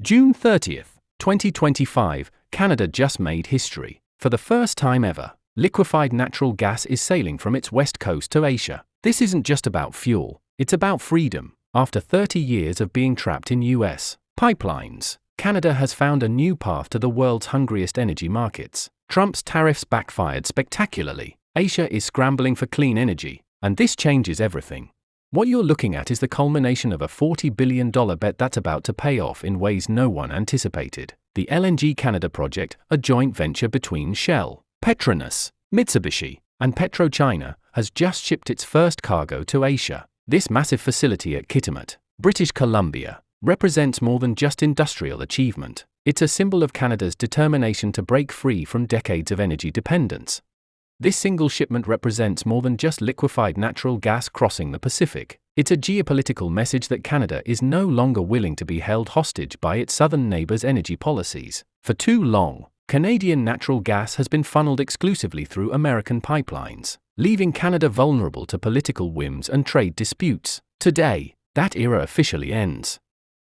June 30th, 2025, Canada just made history. For the first time ever, liquefied natural gas is sailing from its west coast to Asia. This isn't just about fuel, it's about freedom. After 30 years of being trapped in US pipelines, Canada has found a new path to the world's hungriest energy markets. Trump's tariffs backfired spectacularly. Asia is scrambling for clean energy, and this changes everything. What you're looking at is the culmination of a $40 billion bet that's about to pay off in ways no one anticipated. The LNG Canada project, a joint venture between Shell, Petronas, Mitsubishi, and PetroChina, has just shipped its first cargo to Asia. This massive facility at Kitimat, British Columbia, represents more than just industrial achievement. It's a symbol of Canada's determination to break free from decades of energy dependence. This single shipment represents more than just liquefied natural gas crossing the Pacific. It's a geopolitical message that Canada is no longer willing to be held hostage by its southern neighbors' energy policies. For too long, Canadian natural gas has been funneled exclusively through American pipelines, leaving Canada vulnerable to political whims and trade disputes. Today, that era officially ends.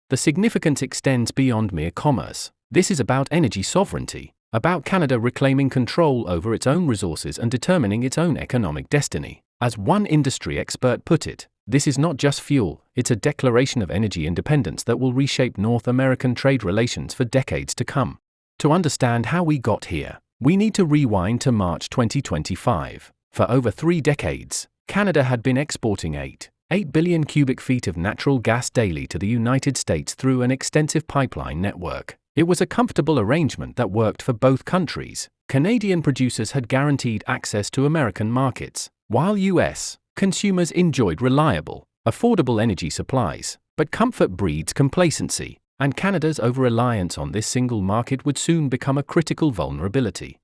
The significance extends beyond mere commerce. This is about energy sovereignty, about Canada reclaiming control over its own resources and determining its own economic destiny. As one industry expert put it, this is not just fuel, it's a declaration of energy independence that will reshape North American trade relations for decades to come. To understand how we got here, we need to rewind to March 2025. For over 3 decades, Canada had been exporting 8 billion cubic feet of natural gas daily to the United States through an extensive pipeline network. It was a comfortable arrangement that worked for both countries. Canadian producers had guaranteed access to American markets, while US consumers enjoyed reliable, affordable energy supplies. But comfort breeds complacency, and Canada's over-reliance on this single market would soon become a critical vulnerability.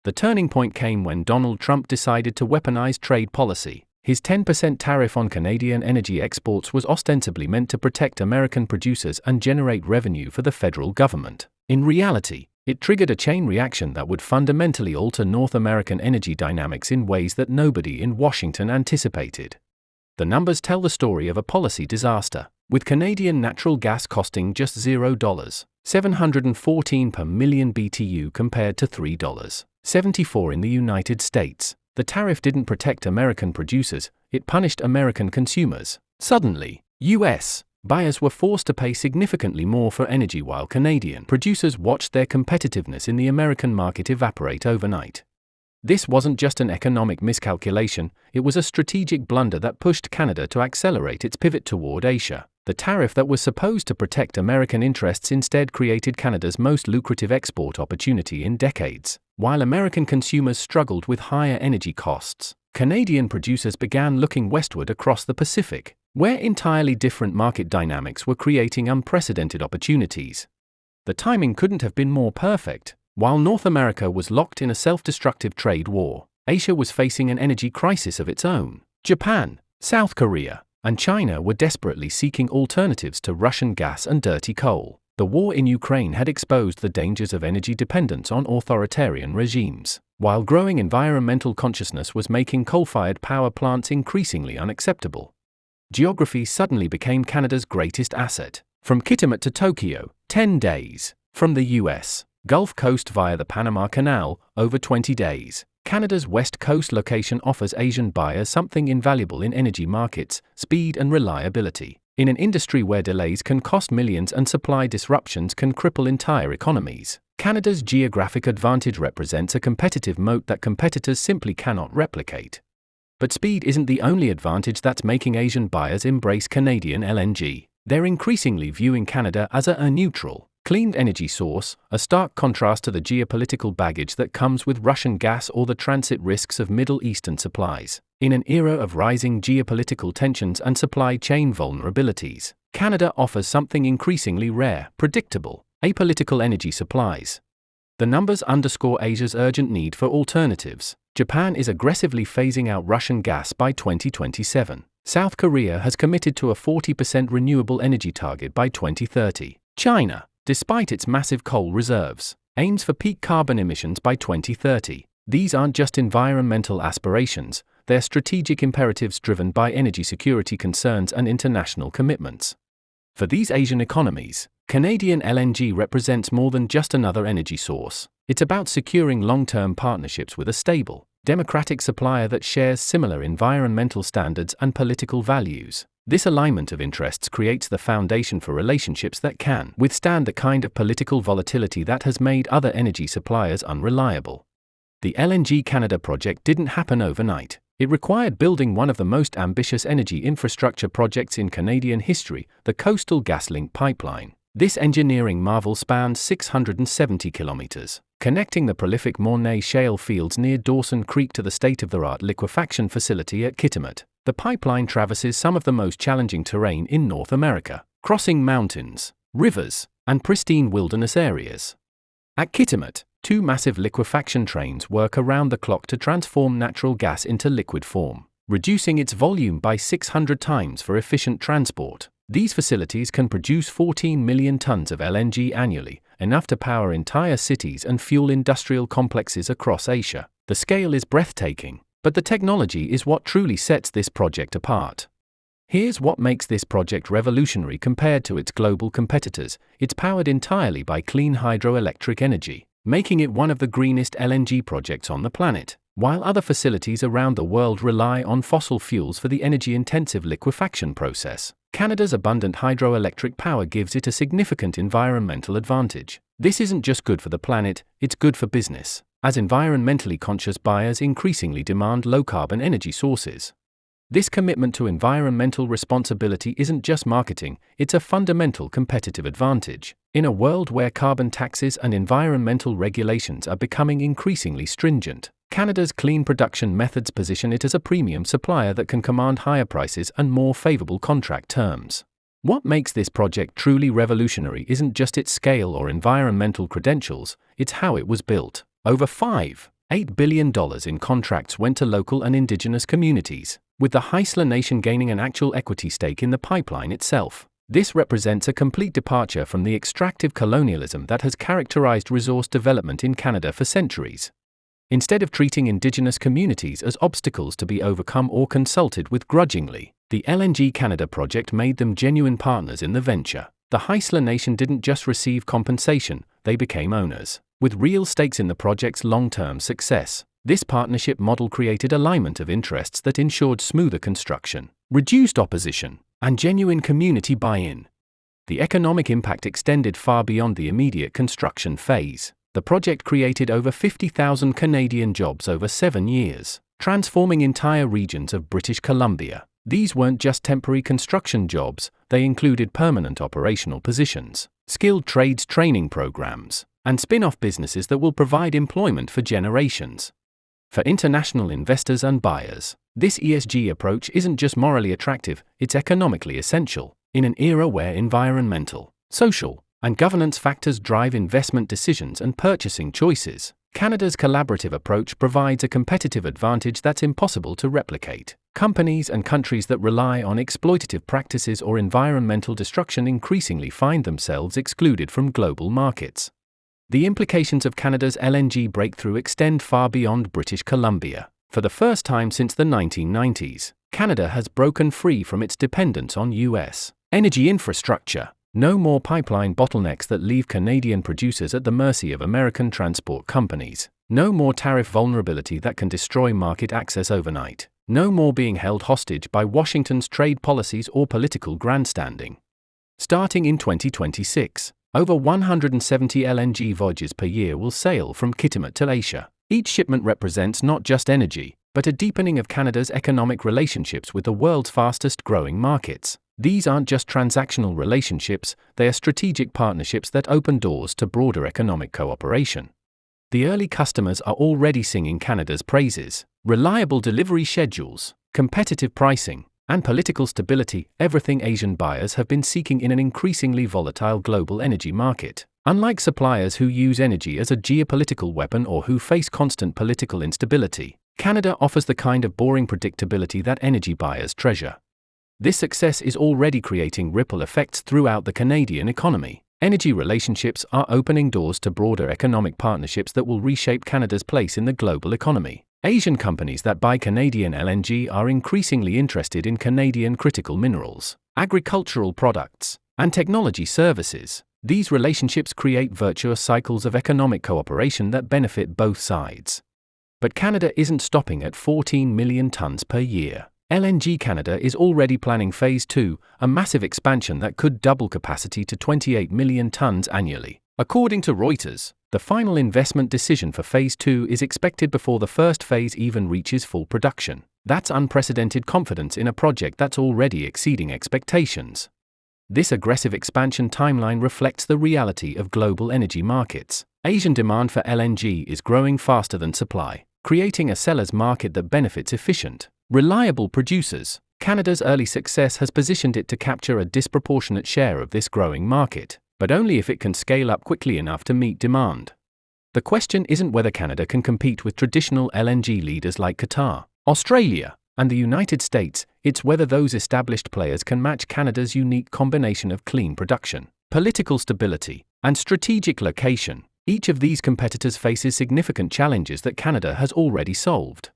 The turning point came when Donald Trump decided to weaponize trade policy. His 10% tariff on Canadian energy exports was ostensibly meant to protect American producers and generate revenue for the federal government. In reality, it triggered a chain reaction that would fundamentally alter North American energy dynamics in ways that nobody in Washington anticipated. The numbers tell the story of a policy disaster, with Canadian natural gas costing just $0.714 per million BTU compared to $3.74 in the United States. The tariff didn't protect American producers, it punished American consumers. Suddenly, US buyers were forced to pay significantly more for energy while Canadian producers watched their competitiveness in the American market evaporate overnight. This wasn't just an economic miscalculation, it was a strategic blunder that pushed Canada to accelerate its pivot toward Asia. The tariff that was supposed to protect American interests instead created Canada's most lucrative export opportunity in decades. While American consumers struggled with higher energy costs, Canadian producers began looking westward across the Pacific, where entirely different market dynamics were creating unprecedented opportunities. The timing couldn't have been more perfect. While North America was locked in a self-destructive trade war, Asia was facing an energy crisis of its own. Japan, South Korea, and China were desperately seeking alternatives to Russian gas and dirty coal. The war in Ukraine had exposed the dangers of energy dependence on authoritarian regimes, while growing environmental consciousness was making coal-fired power plants increasingly unacceptable. Geography suddenly became Canada's greatest asset. From Kitimat to Tokyo, 10 days. From the US Gulf Coast via the Panama Canal, over 20 days. Canada's West Coast location offers Asian buyers something invaluable in energy markets: speed and reliability. In an industry where delays can cost millions and supply disruptions can cripple entire economies, Canada's geographic advantage represents a competitive moat that competitors simply cannot replicate. But speed isn't the only advantage that's making Asian buyers embrace Canadian LNG. They're increasingly viewing Canada as a neutral, clean energy source, a stark contrast to the geopolitical baggage that comes with Russian gas or the transit risks of Middle Eastern supplies. In an era of rising geopolitical tensions and supply chain vulnerabilities, Canada offers something increasingly rare: predictable, apolitical energy supplies. The numbers underscore Asia's urgent need for alternatives. Japan is aggressively phasing out Russian gas by 2027. South Korea has committed to a 40% renewable energy target by 2030. China, despite its massive coal reserves, aims for peak carbon emissions by 2030. These aren't just environmental aspirations, they're strategic imperatives driven by energy security concerns and international commitments. For these Asian economies, Canadian LNG represents more than just another energy source. It's about securing long-term partnerships with a stable, democratic supplier that shares similar environmental standards and political values. This alignment of interests creates the foundation for relationships that can withstand the kind of political volatility that has made other energy suppliers unreliable. The LNG Canada project didn't happen overnight. It required building one of the most ambitious energy infrastructure projects in Canadian history, the Coastal GasLink pipeline. This engineering marvel spans 670 kilometers, connecting the prolific Mornay shale fields near Dawson Creek to the state-of-the-art liquefaction facility at Kitimat. The pipeline traverses some of the most challenging terrain in North America, crossing mountains, rivers, and pristine wilderness areas. At Kitimat, 2 massive liquefaction trains work around the clock to transform natural gas into liquid form, reducing its volume by 600 times for efficient transport. These facilities can produce 14 million tons of LNG annually, enough to power entire cities and fuel industrial complexes across Asia. The scale is breathtaking, but the technology is what truly sets this project apart. Here's what makes this project revolutionary compared to its global competitors: it's powered entirely by clean hydroelectric energy, making it one of the greenest LNG projects on the planet. While other facilities around the world rely on fossil fuels for the energy-intensive liquefaction process, Canada's abundant hydroelectric power gives it a significant environmental advantage. This isn't just good for the planet, it's good for business, as environmentally conscious buyers increasingly demand low-carbon energy sources. This commitment to environmental responsibility isn't just marketing, it's a fundamental competitive advantage. In a world where carbon taxes and environmental regulations are becoming increasingly stringent, Canada's clean production methods position it as a premium supplier that can command higher prices and more favorable contract terms. What makes this project truly revolutionary isn't just its scale or environmental credentials, it's how it was built. Over $5.8 billion in contracts went to local and indigenous communities, with the Haisla Nation gaining an actual equity stake in the pipeline itself. This represents a complete departure from the extractive colonialism that has characterized resource development in Canada for centuries. Instead of treating indigenous communities as obstacles to be overcome or consulted with grudgingly, the LNG Canada project made them genuine partners in the venture. The Haisla Nation didn't just receive compensation, they became owners, with real stakes in the project's long-term success. This partnership model created alignment of interests that ensured smoother construction, reduced opposition, and genuine community buy-in. The economic impact extended far beyond the immediate construction phase. The project created over 50,000 Canadian jobs over 7 years, transforming entire regions of British Columbia. These weren't just temporary construction jobs, they included permanent operational positions, skilled trades training programs, and spin-off businesses that will provide employment for generations. For international investors and buyers, this ESG approach isn't just morally attractive, it's economically essential. In an era where environmental, social, and governance factors drive investment decisions and purchasing choices, Canada's collaborative approach provides a competitive advantage that's impossible to replicate. Companies and countries that rely on exploitative practices or environmental destruction increasingly find themselves excluded from global markets. The implications of Canada's LNG breakthrough extend far beyond British Columbia. For the first time since the 1990s, Canada has broken free from its dependence on U.S. energy infrastructure. No more pipeline bottlenecks that leave Canadian producers at the mercy of American transport companies. No more tariff vulnerability that can destroy market access overnight. No more being held hostage by Washington's trade policies or political grandstanding. Starting in 2026, over 170 LNG voyages per year will sail from Kitimat to Asia. Each shipment represents not just energy, but a deepening of Canada's economic relationships with the world's fastest-growing markets. These aren't just transactional relationships, they are strategic partnerships that open doors to broader economic cooperation. The early customers are already singing Canada's praises. Reliable delivery schedules, competitive pricing, and political stability, everything Asian buyers have been seeking in an increasingly volatile global energy market. Unlike suppliers who use energy as a geopolitical weapon or who face constant political instability, Canada offers the kind of boring predictability that energy buyers treasure. This success is already creating ripple effects throughout the Canadian economy. Energy relationships are opening doors to broader economic partnerships that will reshape Canada's place in the global economy. Asian companies that buy Canadian LNG are increasingly interested in Canadian critical minerals, agricultural products, and technology services. These relationships create virtuous cycles of economic cooperation that benefit both sides. But Canada isn't stopping at 14 million tons per year. LNG Canada is already planning Phase 2, a massive expansion that could double capacity to 28 million tons annually. According to Reuters, the final investment decision for Phase 2 is expected before the first phase even reaches full production. That's unprecedented confidence in a project that's already exceeding expectations. This aggressive expansion timeline reflects the reality of global energy markets. Asian demand for LNG is growing faster than supply, creating a seller's market that benefits efficient, reliable producers. Canada's early success has positioned it to capture a disproportionate share of this growing market, but only if it can scale up quickly enough to meet demand. The question isn't whether Canada can compete with traditional LNG leaders like Qatar, Australia, and the United States, it's whether those established players can match Canada's unique combination of clean production, political stability, and strategic location. Each of these competitors faces significant challenges that Canada has already solved.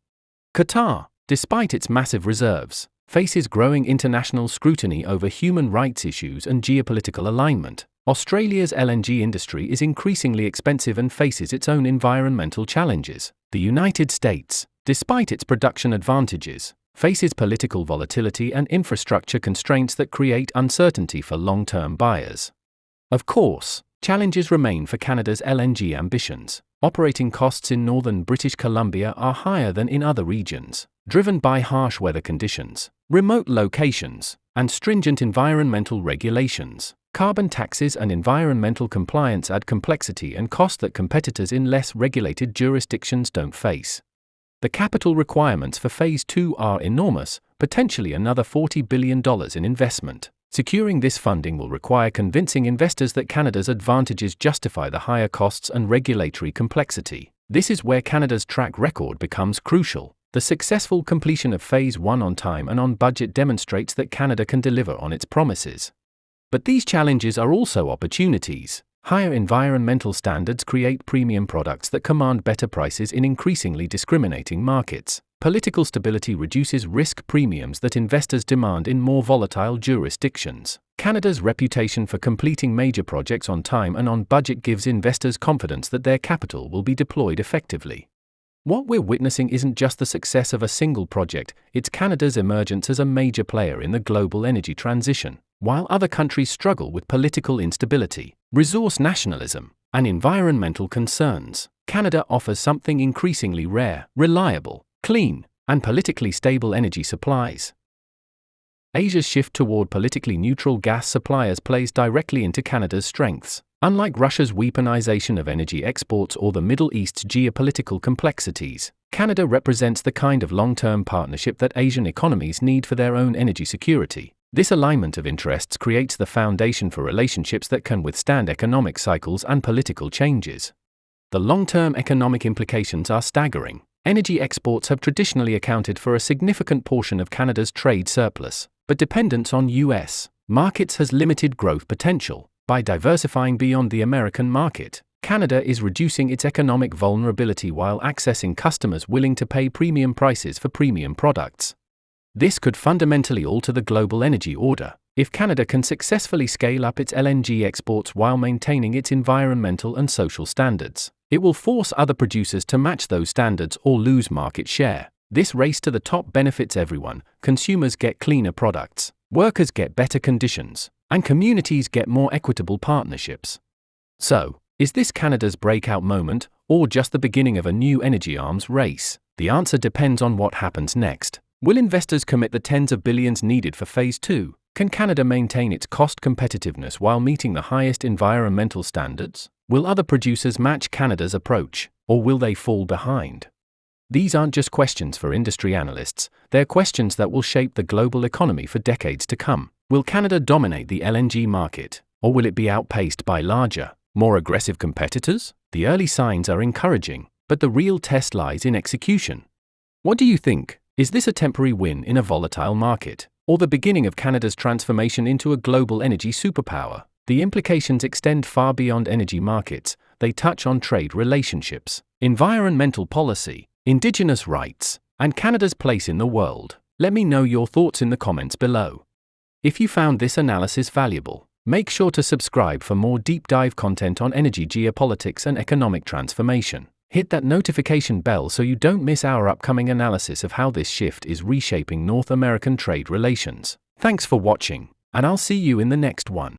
Qatar, despite its massive reserves, faces growing international scrutiny over human rights issues and geopolitical alignment. Australia's LNG industry is increasingly expensive and faces its own environmental challenges. The United States, despite its production advantages, faces political volatility and infrastructure constraints that create uncertainty for long-term buyers. Of course, challenges remain for Canada's LNG ambitions. Operating costs in northern British Columbia are higher than in other regions, driven by harsh weather conditions, remote locations, and stringent environmental regulations. Carbon taxes and environmental compliance add complexity and cost that competitors in less regulated jurisdictions don't face. The capital requirements for Phase 2 are enormous, potentially another $40 billion in investment. Securing this funding will require convincing investors that Canada's advantages justify the higher costs and regulatory complexity. This is where Canada's track record becomes crucial. The successful completion of Phase 1 on time and on budget demonstrates that Canada can deliver on its promises. But these challenges are also opportunities. Higher environmental standards create premium products that command better prices in increasingly discriminating markets. Political stability reduces risk premiums that investors demand in more volatile jurisdictions. Canada's reputation for completing major projects on time and on budget gives investors confidence that their capital will be deployed effectively. What we're witnessing isn't just the success of a single project, it's Canada's emergence as a major player in the global energy transition. While other countries struggle with political instability, resource nationalism, and environmental concerns, Canada offers something increasingly rare: reliable, clean, and politically stable energy supplies. Asia's shift toward politically neutral gas suppliers plays directly into Canada's strengths. Unlike Russia's weaponization of energy exports or the Middle East's geopolitical complexities, Canada represents the kind of long-term partnership that Asian economies need for their own energy security. This alignment of interests creates the foundation for relationships that can withstand economic cycles and political changes. The long-term economic implications are staggering. Energy exports have traditionally accounted for a significant portion of Canada's trade surplus, but dependence on U.S. markets has limited growth potential. By diversifying beyond the American market, Canada is reducing its economic vulnerability while accessing customers willing to pay premium prices for premium products. This could fundamentally alter the global energy order. If Canada can successfully scale up its LNG exports while maintaining its environmental and social standards, it will force other producers to match those standards or lose market share. This race to the top benefits everyone. Consumers get cleaner products, workers get better conditions, and communities get more equitable partnerships. So, is this Canada's breakout moment, or just the beginning of a new energy arms race? The answer depends on what happens next. Will investors commit the tens of billions needed for Phase 2? Can Canada maintain its cost competitiveness while meeting the highest environmental standards? Will other producers match Canada's approach, or will they fall behind? These aren't just questions for industry analysts, they're questions that will shape the global economy for decades to come. Will Canada dominate the LNG market, or will it be outpaced by larger, more aggressive competitors? The early signs are encouraging, but the real test lies in execution. What do you think? Is this a temporary win in a volatile market, or the beginning of Canada's transformation into a global energy superpower? The implications extend far beyond energy markets. They touch on trade relationships, environmental policy, Indigenous rights, and Canada's place in the world. Let me know your thoughts in the comments below. If you found this analysis valuable, Make sure to subscribe for more deep dive content on energy, geopolitics, and economic transformation. Hit that notification bell so you don't miss our upcoming analysis of how this shift is reshaping North American trade relations. Thanks for watching, and I'll see you in the next one.